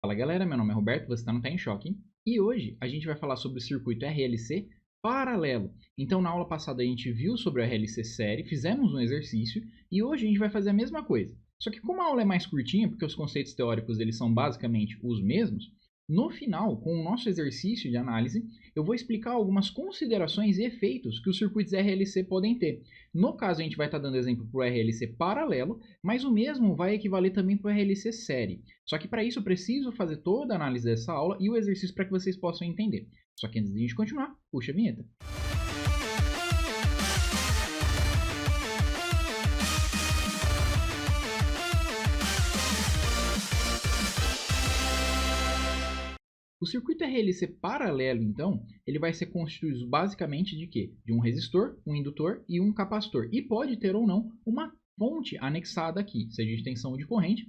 Fala galera, meu nome é Roberto, você está no Tá em Choque, e hoje a gente vai falar sobre o circuito RLC paralelo. Então na aula passada a gente viu sobre o RLC série, fizemos um exercício, e hoje a gente vai fazer a mesma coisa. Só que como a aula é mais curtinha, porque os conceitos teóricos eles são basicamente os mesmos, no final, com o nosso exercício de análise, eu vou explicar algumas considerações e efeitos que os circuitos RLC podem ter. No caso, a gente vai estar dando exemplo para o RLC paralelo, mas o mesmo vai equivaler também para o RLC série. Só que para isso eu preciso fazer toda a análise dessa aula e o exercício para que vocês possam entender. Só que antes de a gente continuar, puxa a vinheta. O circuito RLC paralelo, então, ele vai ser constituído basicamente de quê? De um resistor, um indutor e um capacitor. E pode ter ou não uma fonte anexada aqui, seja de tensão ou de corrente.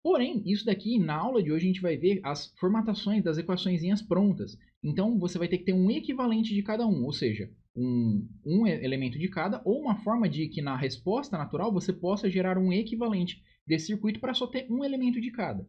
Porém, isso daqui, na aula de hoje, a gente vai ver as formatações das equaçõezinhas prontas. Então, você vai ter que ter um equivalente de cada um, ou seja, um elemento de cada, ou uma forma de que na resposta natural você possa gerar um equivalente desse circuito para só ter um elemento de cada.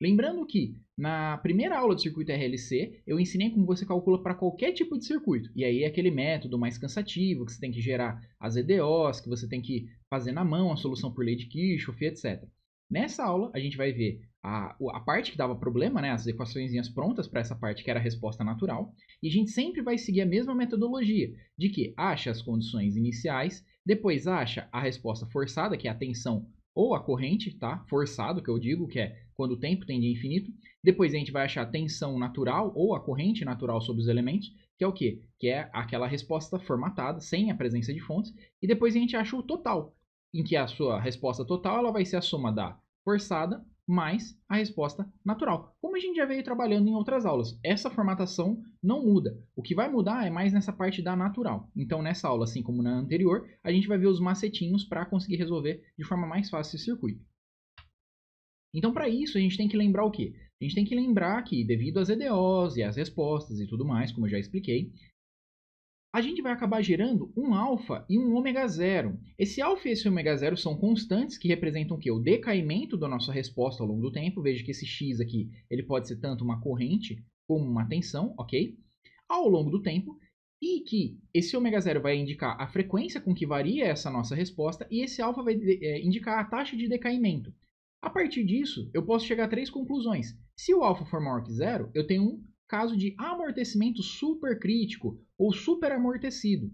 Lembrando que na primeira aula do circuito RLC, eu ensinei como você calcula para qualquer tipo de circuito. E aí é aquele método mais cansativo, que você tem que gerar as EDOs, que você tem que fazer na mão a solução por lei de Kirchhoff, etc. Nessa aula, a gente vai ver a parte que dava problema, né, as equações prontas para essa parte que era a resposta natural. E a gente sempre vai seguir a mesma metodologia, de que acha as condições iniciais, depois acha a resposta forçada, que é a tensão ou a corrente, tá? Forçado, que eu digo, que é quando o tempo tende a infinito. Depois a gente vai achar a tensão natural ou a corrente natural sobre os elementos, que é o quê? Que é aquela resposta formatada, sem a presença de fontes. E depois a gente acha o total, em que a sua resposta total ela vai ser a soma da forçada mais a resposta natural. Como a gente já veio trabalhando em outras aulas, essa formatação não muda. O que vai mudar é mais nessa parte da natural. Então, nessa aula, assim como na anterior, a gente vai ver os macetinhos para conseguir resolver de forma mais fácil esse circuito. Então, para isso, a gente tem que lembrar o quê? A gente tem que lembrar que, devido às EDOs e às respostas e tudo mais, como eu já expliquei, a gente vai acabar gerando um alfa e um ômega zero. Esse alfa e esse ômega zero são constantes que representam o quê? O decaimento da nossa resposta ao longo do tempo. Veja que esse x aqui ele pode ser tanto uma corrente como uma tensão, ok? Ao longo do tempo. E que esse ômega zero vai indicar a frequência com que varia essa nossa resposta e esse alfa vai indicar a taxa de decaimento. A partir disso, eu posso chegar a três conclusões. Se o alfa for maior que zero, eu tenho um caso de amortecimento supercrítico ou superamortecido.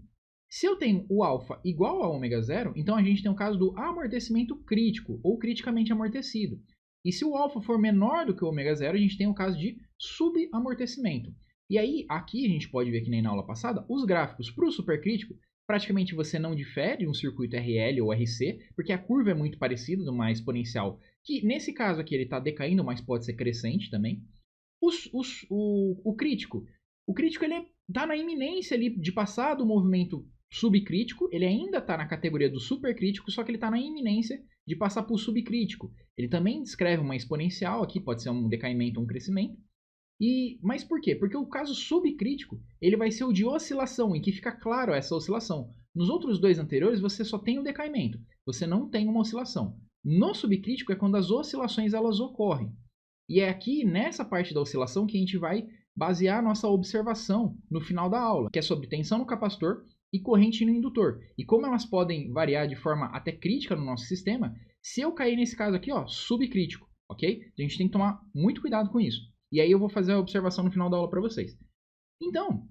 Se eu tenho o alfa igual a ômega zero, então a gente tem o caso do amortecimento crítico ou criticamente amortecido. E se o alfa for menor do que o ômega zero, a gente tem o caso de subamortecimento. E aí, aqui a gente pode ver que nem na aula passada, os gráficos para o supercrítico, praticamente você não difere de um circuito RL ou RC, porque a curva é muito parecida, de uma exponencial, que nesse caso aqui ele está decaindo, mas pode ser crescente também. O crítico. O crítico ele está na iminência ali de passar do movimento subcrítico, ele ainda está na categoria do supercrítico, só que ele está na iminência de passar para o subcrítico. Ele também descreve uma exponencial aqui, pode ser um decaimento ou um crescimento. Mas por quê? Porque o caso subcrítico ele vai ser o de oscilação, em que fica claro essa oscilação. Nos outros dois anteriores você só tem o decaimento, você não tem uma oscilação. No subcrítico é quando as oscilações elas ocorrem. E é aqui, nessa parte da oscilação, que a gente vai basear a nossa observação no final da aula, que é sobre tensão no capacitor e corrente no indutor. E como elas podem variar de forma até crítica no nosso sistema, se eu cair nesse caso aqui, ó, subcrítico, ok? A gente tem que tomar muito cuidado com isso. E aí eu vou fazer a observação no final da aula para vocês. Então,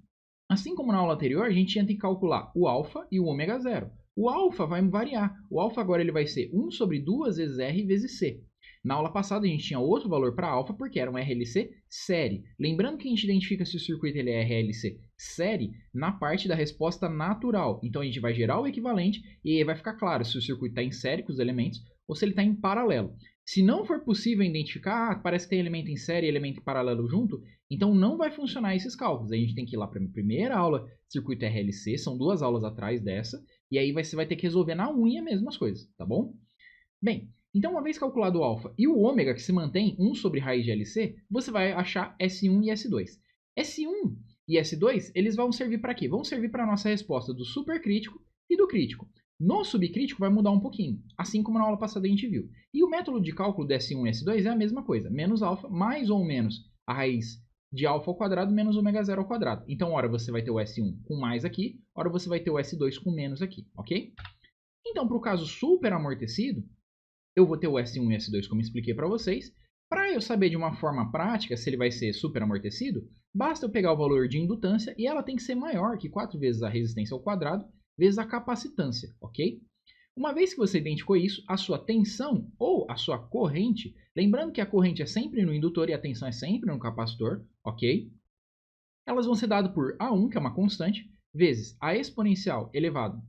assim como na aula anterior, a gente tinha que calcular o alfa e o ômega zero. O alfa vai variar. O alfa agora ele vai ser 1 sobre 2 vezes R vezes C. Na aula passada a gente tinha outro valor para alfa porque era um RLC série. Lembrando que a gente identifica se o circuito ele é RLC série na parte da resposta natural. Então a gente vai gerar o equivalente e aí vai ficar claro se o circuito está em série com os elementos ou se ele está em paralelo. Se não for possível identificar, parece que tem elemento em série e elemento em paralelo junto, então não vai funcionar esses cálculos. A gente tem que ir lá para a primeira aula de circuito RLC, são 2 aulas atrás dessa, e aí você vai ter que resolver na unha mesmo as coisas, tá bom? Bem, então uma vez calculado o alfa e o ômega, que se mantém 1 sobre raiz de LC, você vai achar S1 e S2. S1 e S2, eles vão servir para quê? Vão servir para a nossa resposta do supercrítico e do crítico. No subcrítico vai mudar um pouquinho, assim como na aula passada a gente viu. E o método de cálculo do S1 e S2 é a mesma coisa, menos alfa, mais ou menos a raiz de alfa ao quadrado menos ômega zero ao quadrado. Então, ora você vai ter o S1 com mais aqui, ora você vai ter o S2 com menos aqui, ok? Então, para o caso super amortecido, eu vou ter o S1 e S2 como expliquei para vocês. Para eu saber de uma forma prática se ele vai ser super amortecido, basta eu pegar o valor de indutância e ela tem que ser maior que 4 vezes a resistência ao quadrado vezes a capacitância, ok? Uma vez que você identificou isso, a sua tensão ou a sua corrente, lembrando que a corrente é sempre no indutor e a tensão é sempre no capacitor, ok? Elas vão ser dadas por A1, que é uma constante, vezes a exponencial elevado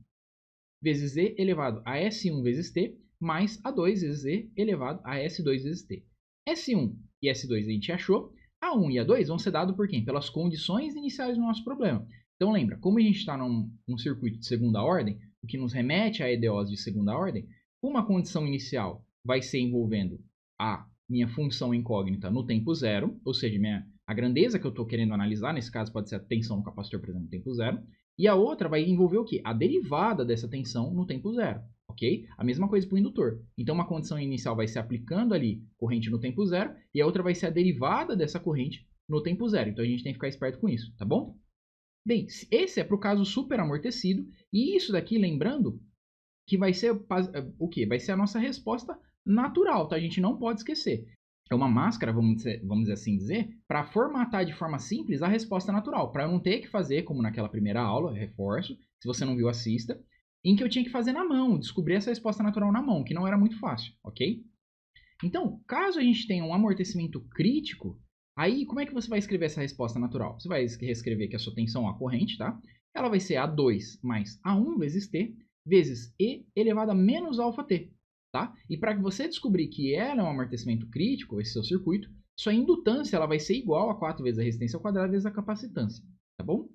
vezes E elevado a S1 vezes T, mais A2 vezes E elevado a S2 vezes T. S1 e S2 a gente achou, A1 e A2 vão ser dados por quem? Pelas condições iniciais do nosso problema. Então lembra, como a gente está num circuito de segunda ordem, o que nos remete a EDOs de segunda ordem, uma condição inicial vai ser envolvendo a minha função incógnita no tempo zero, ou seja, a grandeza que eu estou querendo analisar, nesse caso pode ser a tensão no capacitor, por exemplo, no tempo zero, e a outra vai envolver o quê? A derivada dessa tensão no tempo zero, ok? A mesma coisa para o indutor. Então, uma condição inicial vai ser aplicando ali corrente no tempo zero, e a outra vai ser a derivada dessa corrente no tempo zero. Então, a gente tem que ficar esperto com isso, tá bom? Bem, esse é para o caso super amortecido, e isso daqui, lembrando, que vai ser o quê? Vai ser a nossa resposta natural, tá? A gente não pode esquecer. É uma máscara, vamos dizer assim dizer, para formatar de forma simples a resposta natural, para eu não ter que fazer, como naquela primeira aula, reforço, se você não viu, assista, em que eu tinha que fazer na mão, descobrir essa resposta natural na mão, que não era muito fácil, ok? Então, caso a gente tenha um amortecimento crítico, aí como é que você vai escrever essa resposta natural? Você vai reescrever que a sua tensão à corrente, tá? Ela vai ser A2 mais A1 vezes T, vezes E elevado a menos alfa T, tá? E para que você descobrir que ela é um amortecimento crítico, esse seu circuito, sua indutância ela vai ser igual a 4 vezes a resistência ao quadrado vezes a capacitância, tá bom?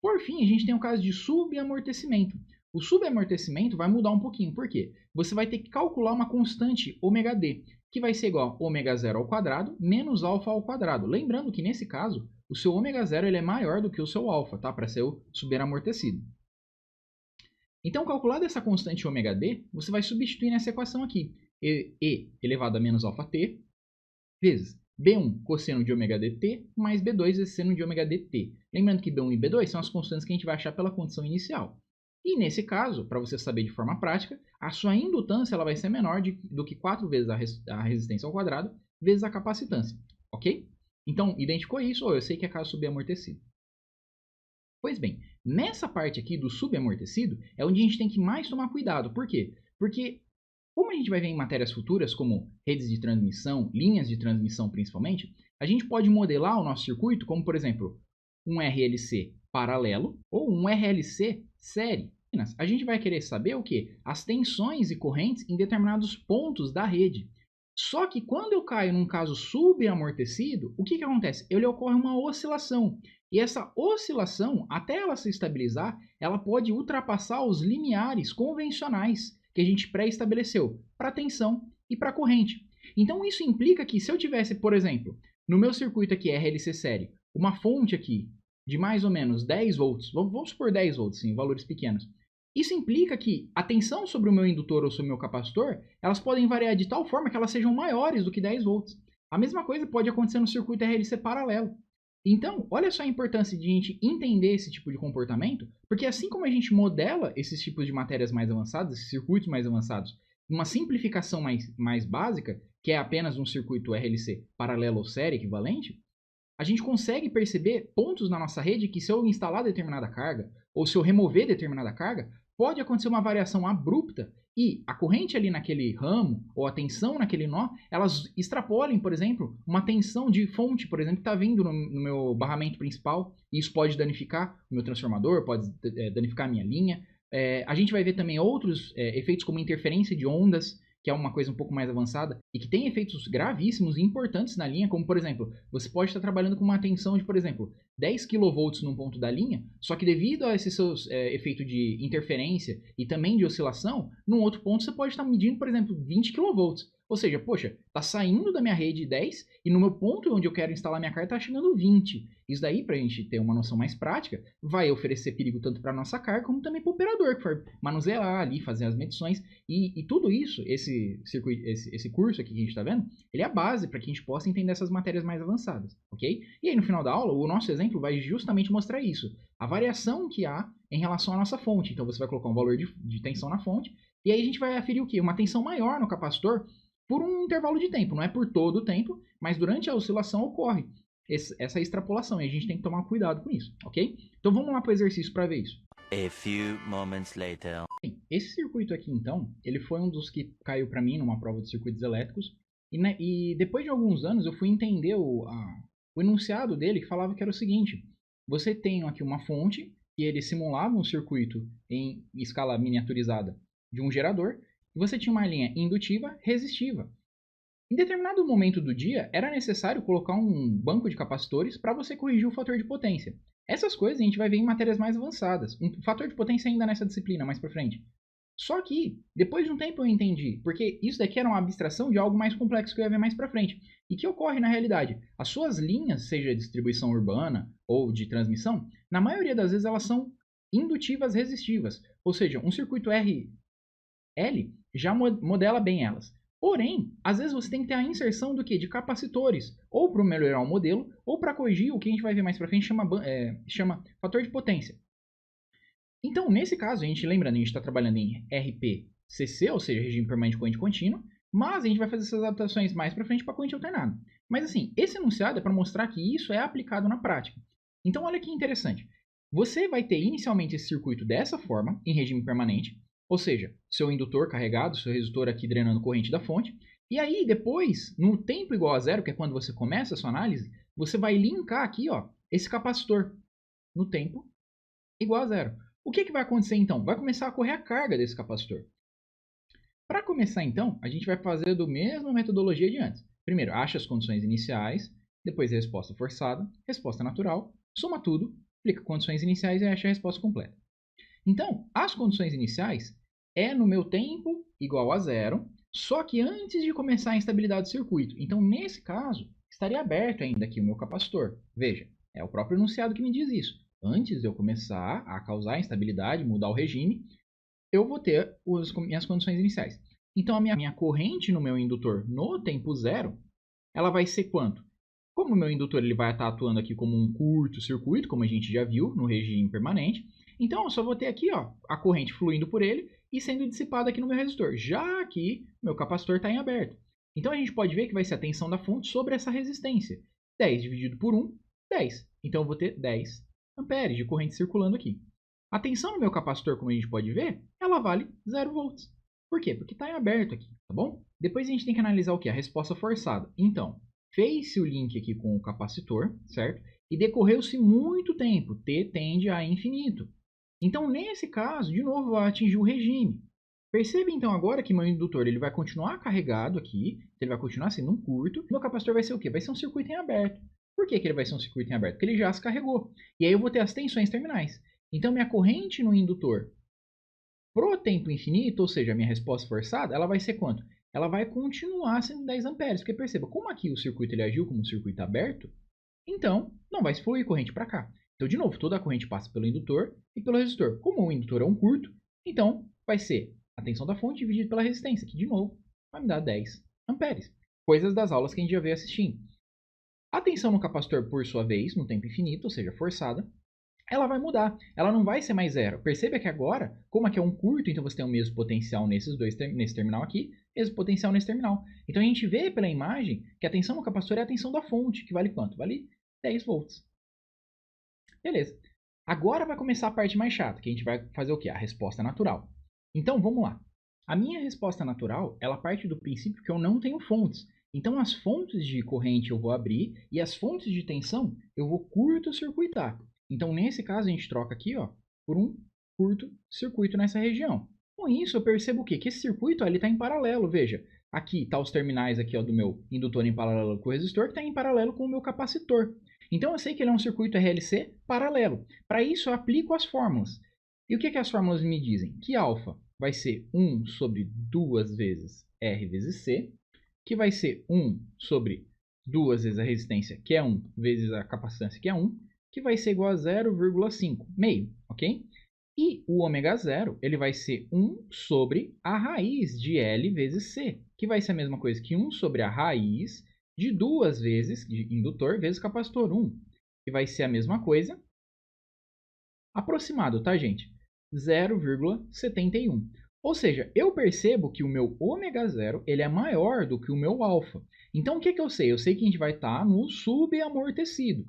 Por fim, a gente tem o caso de subamortecimento. O subamortecimento vai mudar um pouquinho, por quê? Você vai ter que calcular uma constante ômega-d, que vai ser igual a ômega zero ao quadrado menos alfa ao quadrado. Lembrando que nesse caso, o seu ômega zero ele é maior do que o seu alfa, tá? Para ser o superamortecido. Então, calculada essa constante ômega-d, você vai substituir nessa equação aqui. E elevado a menos alfa t, vezes B1 cosseno de ômega dt, mais B2 vezes seno de ômega dt. Lembrando que B1 e B2 são as constantes que a gente vai achar pela condição inicial. E nesse caso, para você saber de forma prática, a sua indutância ela vai ser menor do que 4 vezes a resistência ao quadrado, vezes a capacitância. Ok? Então, identificou isso, ou eu sei que é caso subamortecido. Pois bem, nessa parte aqui do subamortecido é onde a gente tem que mais tomar cuidado. Por quê? Porque, como a gente vai ver em matérias futuras, como redes de transmissão, linhas de transmissão principalmente, a gente pode modelar o nosso circuito como, por exemplo, um RLC paralelo ou um RLC série. A gente vai querer saber o quê? As tensões e correntes em determinados pontos da rede. Só que quando eu caio num caso subamortecido, o que acontece? Ele ocorre uma oscilação. E essa oscilação, até ela se estabilizar, ela pode ultrapassar os limiares convencionais que a gente pré-estabeleceu para tensão e para corrente. Então isso implica que se eu tivesse, por exemplo, no meu circuito aqui RLC série, uma fonte aqui de mais ou menos 10 volts, vamos supor 10 volts, sim, valores pequenos. Isso implica que a tensão sobre o meu indutor ou sobre o meu capacitor, elas podem variar de tal forma que elas sejam maiores do que 10 volts. A mesma coisa pode acontecer no circuito RLC paralelo. Então, olha só a importância de a gente entender esse tipo de comportamento, porque assim como a gente modela esses tipos de matérias mais avançadas, esses circuitos mais avançados, uma simplificação mais básica, que é apenas um circuito RLC paralelo ou série equivalente, a gente consegue perceber pontos na nossa rede que se eu instalar determinada carga, ou se eu remover determinada carga, pode acontecer uma variação abrupta e a corrente ali naquele ramo, ou a tensão naquele nó, elas extrapolem, por exemplo, uma tensão de fonte, por exemplo, que está vindo no meu barramento principal, e isso pode danificar o meu transformador, pode danificar a minha linha. A gente vai ver também outros efeitos como interferência de ondas, que é uma coisa um pouco mais avançada e que tem efeitos gravíssimos e importantes na linha, como por exemplo, você pode estar trabalhando com uma tensão de, por exemplo, 10 kV num ponto da linha, só que devido a esse seu efeito de interferência e também de oscilação, num outro ponto você pode estar medindo, por exemplo, 20 kV. Ou seja, poxa, tá saindo da minha rede 10 e no meu ponto onde eu quero instalar minha carga tá chegando 20. Isso daí, para a gente ter uma noção mais prática, vai oferecer perigo tanto para nossa carga como também para o operador que for manusear ali, fazer as medições. E tudo isso, esse circuito, esse curso aqui que a gente está vendo, ele é a base para que a gente possa entender essas matérias mais avançadas, ok? E aí no final da aula, o nosso exemplo vai justamente mostrar isso. A variação que há em relação à nossa fonte. Então você vai colocar um valor de tensão na fonte e aí a gente vai aferir o quê? Uma tensão maior no capacitor por um intervalo de tempo. Não é por todo o tempo, mas durante a oscilação ocorre essa extrapolação. E a gente tem que tomar cuidado com isso, ok? Então vamos lá para o exercício para ver isso. A few moments later. Bem, esse circuito aqui, então, ele foi um dos que caiu para mim numa prova de circuitos elétricos. E depois de alguns anos eu fui entender o enunciado dele, que falava que era o seguinte. Você tem aqui uma fonte, que ele simulava um circuito em escala miniaturizada de um gerador, e você tinha uma linha indutiva resistiva. Em determinado momento do dia, era necessário colocar um banco de capacitores para você corrigir o fator de potência. Essas coisas a gente vai ver em matérias mais avançadas. Um fator de potência ainda nessa disciplina, mais para frente. Só que, depois de um tempo eu entendi, porque isso daqui era uma abstração de algo mais complexo que eu ia ver mais para frente. E que ocorre na realidade? As suas linhas, seja de distribuição urbana ou de transmissão, na maioria das vezes elas são indutivas resistivas. Ou seja, um circuito RL já modela bem elas. Porém, às vezes você tem que ter a inserção do que? De capacitores, ou para melhorar o modelo, ou para corrigir o que a gente vai ver mais para frente chama fator de potência. Então, nesse caso, a gente lembrando, a gente está trabalhando em RPCC, ou seja, regime permanente corrente contínua, mas a gente vai fazer essas adaptações mais para frente para corrente alternada. Mas assim, esse enunciado é para mostrar que isso é aplicado na prática. Então, olha que interessante. Você vai ter inicialmente esse circuito dessa forma, em regime permanente, ou seja, seu indutor carregado, seu resistor aqui drenando corrente da fonte. E aí, depois, no tempo igual a zero, que é quando você começa a sua análise, você vai linkar aqui ó, esse capacitor no tempo igual a zero. O que vai acontecer então? Vai começar a correr a carga desse capacitor. Para começar então, a gente vai fazer da mesma metodologia de antes. Primeiro, acha as condições iniciais, depois a resposta forçada, resposta natural, soma tudo, aplica condições iniciais e acha a resposta completa. Então, as condições iniciais é no meu tempo igual a zero, só que antes de começar a instabilidade do circuito. Então, nesse caso, estaria aberto ainda aqui o meu capacitor. Veja, é o próprio enunciado que me diz isso. Antes de eu começar a causar instabilidade, mudar o regime, eu vou ter as minhas condições iniciais. Então, a minha corrente no meu indutor no tempo zero, ela vai ser quanto? Como o meu indutor ele vai estar atuando aqui como um curto-circuito, como a gente já viu no regime permanente, então eu só vou ter aqui ó, a corrente fluindo por ele e sendo dissipada aqui no meu resistor, já que meu capacitor está em aberto. Então a gente pode ver que vai ser a tensão da fonte sobre essa resistência. 10 dividido por 1, 10. Então eu vou ter 10 amperes de corrente circulando aqui. A tensão no meu capacitor, como a gente pode ver, ela vale 0 volts. Por quê? Porque está em aberto aqui, tá bom? Depois a gente tem que analisar o que? A resposta forçada. Então, fez-se o link aqui com o capacitor, certo? E decorreu-se muito tempo, T tende a infinito. Então, nesse caso, de novo, vai atingir o regime. Perceba então agora que meu indutor ele vai continuar carregado aqui, ele vai continuar sendo um curto, e meu capacitor vai ser o quê? Vai ser um circuito em aberto. Por que ele vai ser um circuito em aberto? Porque ele já se carregou. E aí eu vou ter as tensões terminais. Então, minha corrente no indutor pro tempo infinito, ou seja, a minha resposta forçada, ela vai ser quanto? Ela vai continuar sendo 10 amperes. Porque perceba, como aqui o circuito ele agiu como um circuito aberto, então não vai fluir corrente para cá. Então, de novo, toda a corrente passa pelo indutor e pelo resistor. Como o indutor é um curto, então vai ser a tensão da fonte dividida pela resistência, que de novo vai me dar 10 amperes. Coisas das aulas que a gente já veio assistindo. A tensão no capacitor, por sua vez, no tempo infinito, ou seja, forçada, ela vai mudar. Ela não vai ser mais zero. Perceba que agora, como aqui é um curto, então você tem o mesmo potencial nesse terminal aqui, mesmo potencial nesse terminal. Então a gente vê pela imagem que a tensão no capacitor é a tensão da fonte, que vale quanto? Vale 10 volts. Beleza. Agora vai começar a parte mais chata, que a gente vai fazer o quê? A resposta natural. Então vamos lá. A minha resposta natural, ela parte do princípio que eu não tenho fontes. Então as fontes de corrente eu vou abrir e as fontes de tensão eu vou curto-circuitar. Então nesse caso a gente troca aqui ó, por um curto-circuito nessa região. Com isso eu percebo o quê? Que esse circuito está em paralelo. Veja, aqui está os terminais aqui, ó, do meu indutor em paralelo com o resistor, que está em paralelo com o meu capacitor. Então eu sei que ele é um circuito RLC paralelo. Para isso eu aplico as fórmulas. E o que as fórmulas me dizem? Que alfa vai ser 1 sobre 2 vezes R vezes C, que vai ser 1 sobre 2 vezes a resistência, que é 1, vezes a capacitância, que é 1, que vai ser igual a 0,5, meio, ok? E o ômega zero, ele vai ser 1 sobre a raiz de L vezes C, que vai ser a mesma coisa que 1 sobre a raiz de 2 vezes de indutor vezes capacitor 1, que vai ser a mesma coisa, aproximado, tá, gente? 0,71. Ou seja, eu percebo que o meu ômega zero ele é maior do que o meu alfa. Então, o que eu sei? Eu sei que a gente vai estar no subamortecido.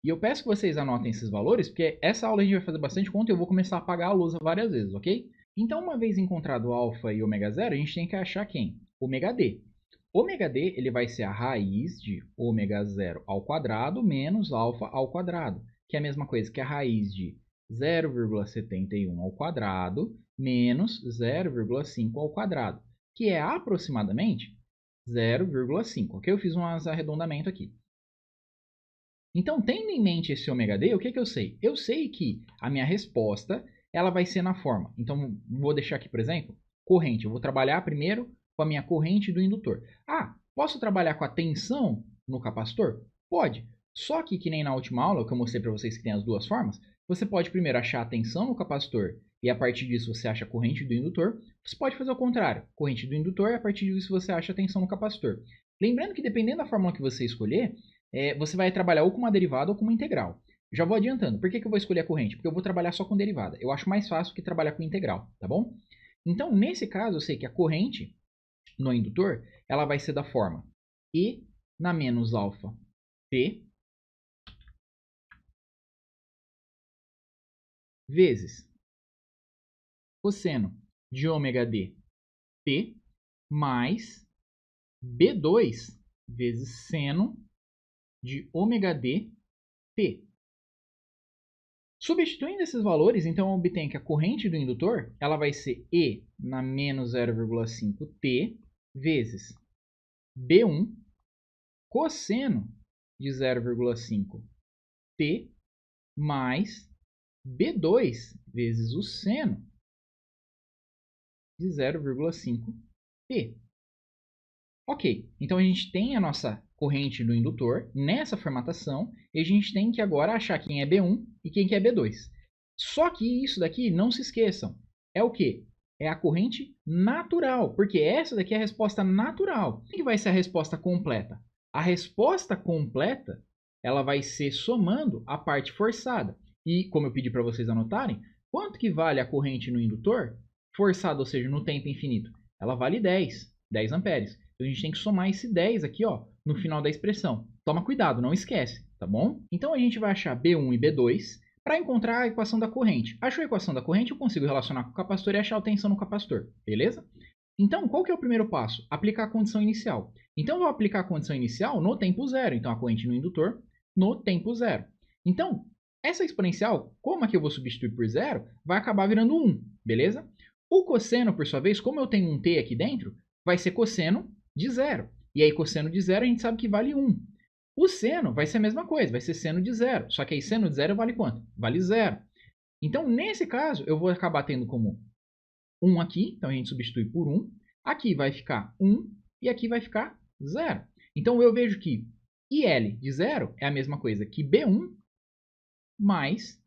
E eu peço que vocês anotem esses valores, porque essa aula a gente vai fazer bastante conta e eu vou começar a apagar a lousa várias vezes, ok? Então, uma vez encontrado alfa e ômega zero, a gente tem que achar quem? Ômega d. Ômega d ele vai ser a raiz de ômega zero ao quadrado menos alfa ao quadrado, que é a mesma coisa que a raiz de 0,71 ao quadrado menos 0,5 ao quadrado, que é aproximadamente 0,5, ok? Eu fiz um arredondamento aqui. Então, tendo em mente esse ômega d, o que eu sei? Eu sei que a minha resposta ela vai ser na forma. Então, vou deixar aqui, por exemplo, corrente. Eu vou trabalhar primeiro com a minha corrente do indutor. Ah, posso trabalhar com a tensão no capacitor? Pode. Só que nem na última aula, que eu mostrei para vocês que tem as duas formas, você pode primeiro achar a tensão no capacitor e a partir disso você acha a corrente do indutor. Você pode fazer o contrário, corrente do indutor e a partir disso você acha a tensão no capacitor. Lembrando que dependendo da fórmula que você escolher, você vai trabalhar ou com uma derivada ou com uma integral. Já vou adiantando. Por que eu vou escolher a corrente? Porque eu vou trabalhar só com derivada. Eu acho mais fácil que trabalhar com integral, tá bom? Então, nesse caso, eu sei que a corrente no indutor, ela vai ser da forma E na menos alfa T vezes cosseno de ômega d T mais B2 vezes seno de ômega d T. Substituindo esses valores, então eu obtenho que a corrente do indutor ela vai ser E na menos 0,5 T vezes B1 cosseno de 0,5 T mais B2 vezes o seno de 0,5 T. Ok, então a gente tem a nossa corrente do indutor nessa formatação e a gente tem que agora achar quem é B1 e quem que é B2. Só que isso daqui, não se esqueçam, é o quê? É a corrente natural, porque essa daqui é a resposta natural. O que vai ser a resposta completa? A resposta completa ela vai ser somando a parte forçada. E, como eu pedi para vocês anotarem, quanto que vale a corrente no indutor? Forçada, ou seja, no tempo infinito. Ela vale 10 amperes. Então, a gente tem que somar esse 10 aqui, ó, no final da expressão. Toma cuidado, não esquece, tá bom? Então, a gente vai achar B1 e B2 para encontrar a equação da corrente. Achou a equação da corrente, eu consigo relacionar com o capacitor e achar a tensão no capacitor, beleza? Então, qual que é o primeiro passo? Aplicar a condição inicial. Então, eu vou aplicar a condição inicial no tempo zero. Então, a corrente no indutor no tempo zero. Então, essa exponencial, como aqui eu vou substituir por zero, vai acabar virando 1, beleza? O cosseno, por sua vez, como eu tenho um t aqui dentro, vai ser cosseno de zero. E aí, cosseno de zero, a gente sabe que vale 1. O seno vai ser a mesma coisa, vai ser seno de zero. Só que aí, seno de zero vale quanto? Vale zero. Então, nesse caso, eu vou acabar tendo como 1 aqui. Então, a gente substitui por 1. Aqui vai ficar 1 e aqui vai ficar 0. Então, eu vejo que IL de 0 é a mesma coisa que B1 mais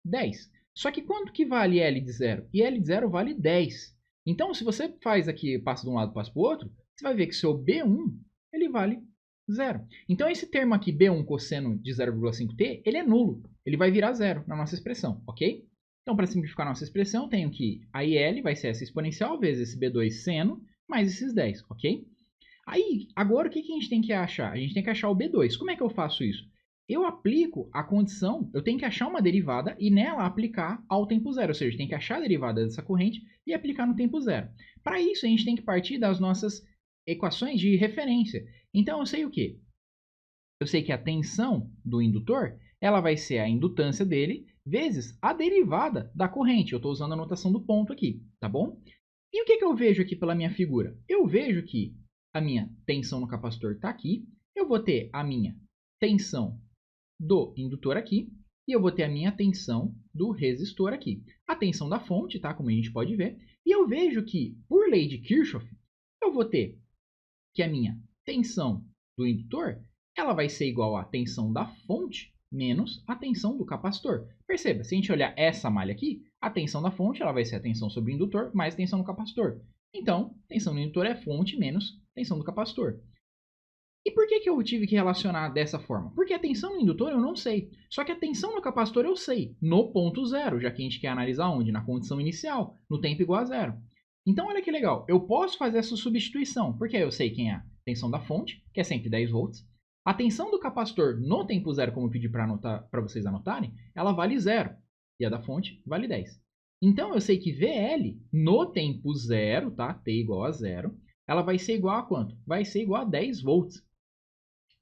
10. Só que quanto que vale L de 0? IL de 0 vale 10. Então, se você faz aqui, passa de um lado e passa para o outro, você vai ver que seu B1 ele vale 0. Então, esse termo aqui, B1 cosseno de 0,5t, ele é nulo. Ele vai virar 0 na nossa expressão, ok? Então, para simplificar a nossa expressão, eu tenho que a IL vai ser essa exponencial vezes esse B2 seno mais esses 10, ok? Aí, agora o que a gente tem que achar? A gente tem que achar o B2. Como é que eu faço isso? Eu aplico a condição, eu tenho que achar uma derivada e nela aplicar ao tempo zero. Ou seja, tem que achar a derivada dessa corrente e aplicar no tempo zero. Para isso, a gente tem que partir das nossas equações de referência. Então, eu sei o quê? Eu sei que a tensão do indutor ela vai ser a indutância dele vezes a derivada da corrente. Eu estou usando a notação do ponto aqui, tá bom? E o que eu vejo aqui pela minha figura? Eu vejo que a minha tensão no capacitor está aqui, eu vou ter a minha tensão do indutor aqui, e eu vou ter a minha tensão do resistor aqui. A tensão da fonte, tá? Como a gente pode ver. E eu vejo que, por lei de Kirchhoff, eu vou ter que a minha tensão do indutor, ela vai ser igual à tensão da fonte menos a tensão do capacitor. Perceba, se a gente olhar essa malha aqui, a tensão da fonte ela vai ser a tensão sobre o indutor mais a tensão do capacitor. Então, tensão do indutor é fonte menos tensão do capacitor. E por que eu tive que relacionar dessa forma? Porque a tensão no indutor eu não sei. Só que a tensão no capacitor eu sei, no ponto zero, já que a gente quer analisar onde? Na condição inicial, no tempo igual a zero. Então, olha que legal, eu posso fazer essa substituição, porque eu sei quem é a tensão da fonte, que é sempre 10 volts. A tensão do capacitor no tempo zero, como eu pedi para vocês anotarem, ela vale 0. E a da fonte vale 10. Então, eu sei que VL no tempo zero, tá? T igual a 0, ela vai ser igual a quanto? Vai ser igual a 10 volts.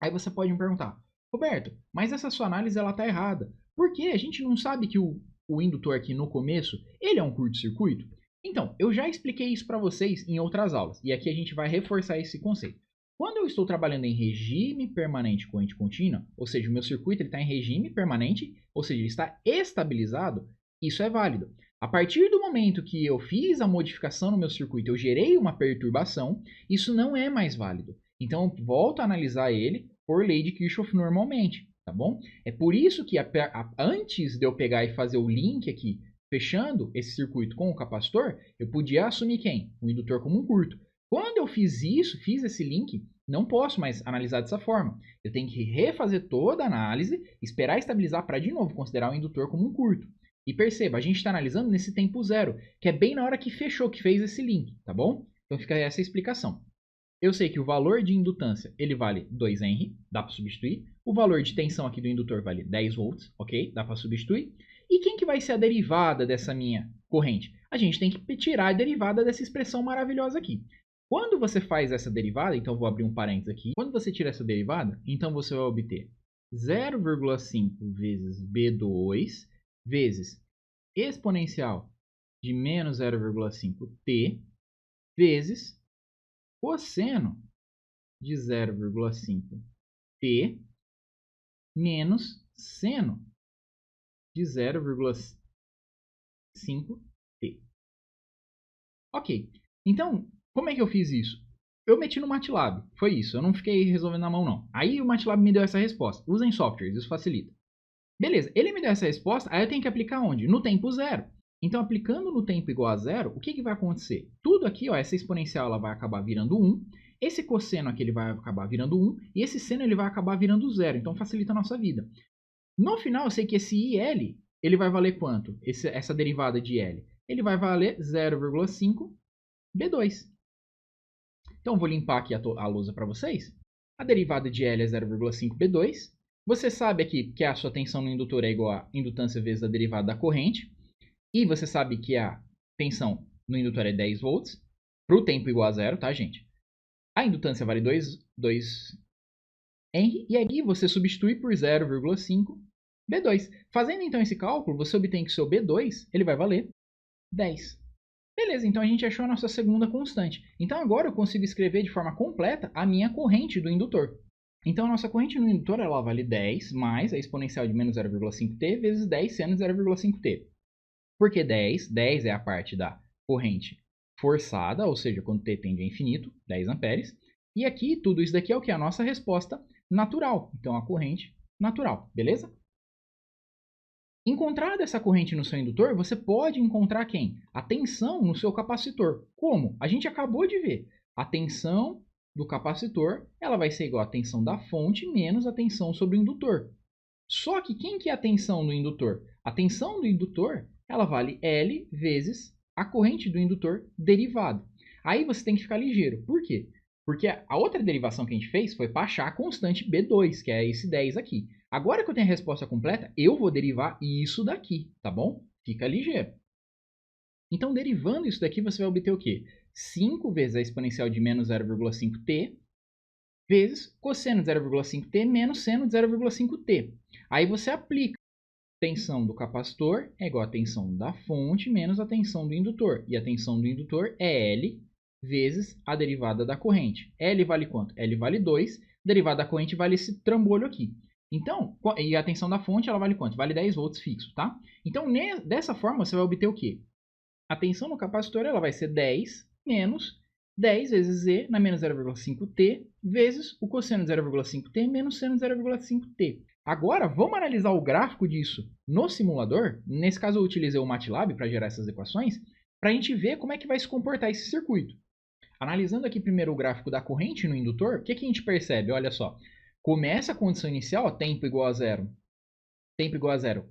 Aí você pode me perguntar, Roberto, mas essa sua análise ela está errada. Por quê? A gente não sabe que o indutor aqui no começo, ele é um curto-circuito? Então, eu já expliquei isso para vocês em outras aulas. E aqui a gente vai reforçar esse conceito. Quando eu estou trabalhando em regime permanente corrente contínua, ou seja, o meu circuito está em regime permanente, ou seja, ele está estabilizado, isso é válido. A partir do momento que eu fiz a modificação no meu circuito, eu gerei uma perturbação, isso não é mais válido. Então, eu volto a analisar ele por lei de Kirchhoff normalmente, tá bom? É por isso que antes de eu pegar e fazer o link aqui, fechando esse circuito com o capacitor, eu podia assumir quem? O indutor como um curto. Quando eu fiz isso, fiz esse link, não posso mais analisar dessa forma. Eu tenho que refazer toda a análise, esperar estabilizar para de novo considerar o indutor como um curto. E perceba, a gente está analisando nesse tempo zero, que é bem na hora que fechou, que fez esse link, tá bom? Então fica essa explicação. Eu sei que o valor de indutância ele vale 2 Henry, dá para substituir. O valor de tensão aqui do indutor vale 10 volts, ok? Dá para substituir. E quem que vai ser a derivada dessa minha corrente? A gente tem que tirar a derivada dessa expressão maravilhosa aqui. Quando você faz essa derivada, então vou abrir um parênteses aqui. Quando você tira essa derivada, então você vai obter 0,5 vezes B2 vezes exponencial de menos 0,5t vezes cosseno de 0,5t menos seno de 0,5t. Ok, então, como é que eu fiz isso? Eu meti no MATLAB, foi isso, eu não fiquei resolvendo na mão não. Aí o MATLAB me deu essa resposta, usem softwares, isso facilita. Beleza, ele me deu essa resposta, aí eu tenho que aplicar onde? No tempo zero. Então, aplicando no tempo igual a zero, o que vai acontecer? Tudo aqui, ó, essa exponencial ela vai acabar virando 1, esse cosseno aqui ele vai acabar virando 1, e esse seno ele vai acabar virando 0, então facilita a nossa vida. No final, eu sei que esse IL, ele vai valer quanto? Essa derivada de L? Ele vai valer 0,5 B2. Então, eu vou limpar aqui a lousa para vocês. A derivada de L é 0,5 B2. Você sabe aqui que a sua tensão no indutor é igual a indutância vezes a derivada da corrente. E você sabe que a tensão no indutor é 10 volts, para o tempo igual a zero, tá, gente? A indutância vale 2 Henry, e aqui você substitui por 0,5 B2. Fazendo então esse cálculo, você obtém que o seu B2 ele vai valer 10. Beleza, então a gente achou a nossa segunda constante. Então agora eu consigo escrever de forma completa a minha corrente do indutor. Então a nossa corrente no indutor ela vale 10 mais a exponencial de menos 0,5t vezes 10 seno de 0,5t. Por que 10? 10 é a parte da corrente forçada, ou seja, quando t tende a infinito, 10 amperes. E aqui, tudo isso daqui é o que? A nossa resposta natural. Então, a corrente natural, beleza? Encontrada essa corrente no seu indutor, você pode encontrar quem? A tensão no seu capacitor. Como? A gente acabou de ver. A tensão do capacitor ela vai ser igual à tensão da fonte menos a tensão sobre o indutor. Só que quem que é a tensão do indutor? A tensão do indutor ela vale L vezes a corrente do indutor derivado. Aí você tem que ficar ligeiro. Por quê? Porque a outra derivação que a gente fez foi para achar a constante B2, que é esse 10 aqui. Agora que eu tenho a resposta completa, eu vou derivar isso daqui, tá bom? Fica ligeiro. Então, derivando isso daqui, você vai obter o quê? 5 vezes a exponencial de menos 0,5t vezes cosseno de 0,5t menos seno de 0,5t. Aí você aplica. Tensão do capacitor é igual a tensão da fonte menos a tensão do indutor. E a tensão do indutor é L vezes a derivada da corrente. L vale quanto? L vale 2. Derivada da corrente vale esse trambolho aqui. Então, e a tensão da fonte ela vale quanto? Vale 10 volts fixo, tá? Então, dessa forma, você vai obter o quê? A tensão no capacitor ela vai ser 10 menos 10 vezes z na menos 0,5t vezes o cosseno de 0,5t menos seno de 0,5t. Agora, vamos analisar o gráfico disso no simulador. Nesse caso, eu utilizei o MATLAB para gerar essas equações, para a gente ver como é que vai se comportar esse circuito. Analisando aqui primeiro o gráfico da corrente no indutor, o que a gente percebe? Olha só, começa a condição inicial, ó, tempo igual a zero,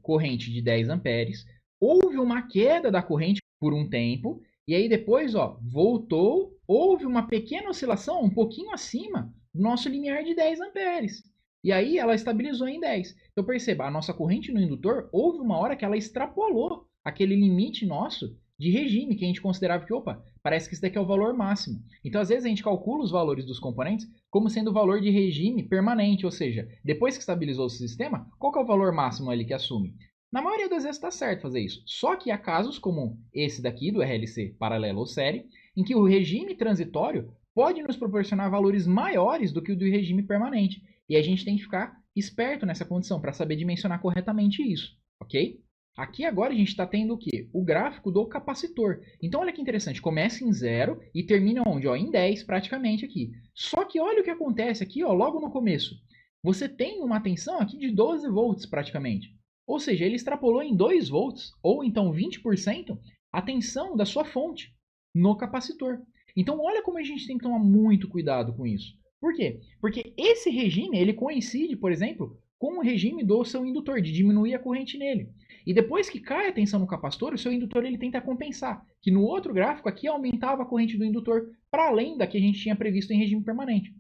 corrente de 10 amperes, houve uma queda da corrente por um tempo, e aí depois, ó, voltou, houve uma pequena oscilação um pouquinho acima do nosso limiar de 10 amperes. E aí ela estabilizou em 10. Então perceba, a nossa corrente no indutor, houve uma hora que ela extrapolou aquele limite nosso de regime, que a gente considerava que, opa, parece que isso daqui é o valor máximo. Então, às vezes, a gente calcula os valores dos componentes como sendo o valor de regime permanente, ou seja, depois que estabilizou o sistema, qual que é o valor máximo ali que assume? Na maioria das vezes está certo fazer isso. Só que há casos como esse daqui, do RLC paralelo ou série, em que o regime transitório pode nos proporcionar valores maiores do que o do regime permanente. E a gente tem que ficar esperto nessa condição para saber dimensionar corretamente isso, ok? Aqui agora a gente está tendo o quê? O gráfico do capacitor. Então olha que interessante, começa em 0 e termina onde? Ó, em 10 praticamente aqui. Só que olha o que acontece aqui, ó, logo no começo. Você tem uma tensão aqui de 12 volts praticamente. Ou seja, ele extrapolou em 2 volts, ou então 20%, a tensão da sua fonte no capacitor. Então olha como a gente tem que tomar muito cuidado com isso. Por quê? Porque esse regime ele coincide, por exemplo, com o regime do seu indutor, de diminuir a corrente nele. E depois que cai a tensão no capacitor, o seu indutor ele tenta compensar, que no outro gráfico aqui aumentava a corrente do indutor para além da que a gente tinha previsto em regime permanente.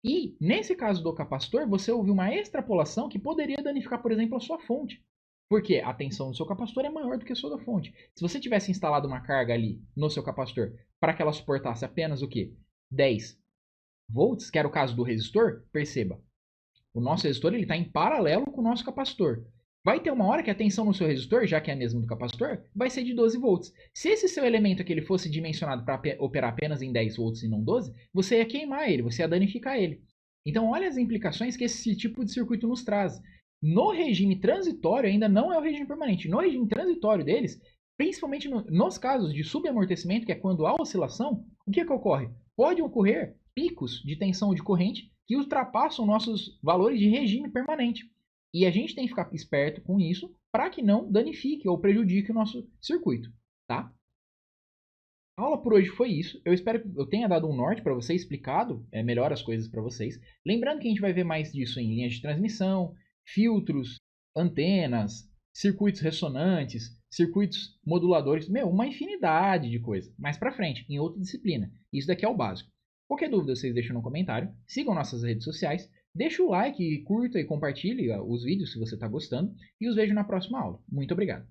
E, nesse caso do capacitor, você ouviu uma extrapolação que poderia danificar, por exemplo, a sua fonte. Porque a tensão do seu capacitor é maior do que a sua da fonte. Se você tivesse instalado uma carga ali no seu capacitor para que ela suportasse apenas o quê? 10 volts, que era o caso do resistor, perceba, o nosso resistor está em paralelo com o nosso capacitor. Vai ter uma hora que a tensão no seu resistor, já que é a mesma do capacitor, vai ser de 12 volts. Se esse seu elemento aqui ele fosse dimensionado para operar apenas em 10 volts e não 12, você ia queimar ele, você ia danificar ele. Então olha as implicações que esse tipo de circuito nos traz. No regime transitório ainda não é o regime permanente. No regime transitório deles, principalmente nos casos de subamortecimento, que é quando há oscilação, o que ocorre? Pode ocorrer picos de tensão de corrente que ultrapassam nossos valores de regime permanente. E a gente tem que ficar esperto com isso para que não danifique ou prejudique o nosso circuito, tá? A aula por hoje foi isso. Eu espero que eu tenha dado um norte para você, explicado melhor as coisas para vocês. Lembrando que a gente vai ver mais disso em linhas de transmissão, filtros, antenas, circuitos ressonantes, circuitos moduladores, uma infinidade de coisas. Mais para frente, em outra disciplina. Isso daqui é o básico. Qualquer dúvida vocês deixam no comentário. Sigam nossas redes sociais. Deixa o like, curta e compartilhe os vídeos se você está gostando. E os vejo na próxima aula. Muito obrigado.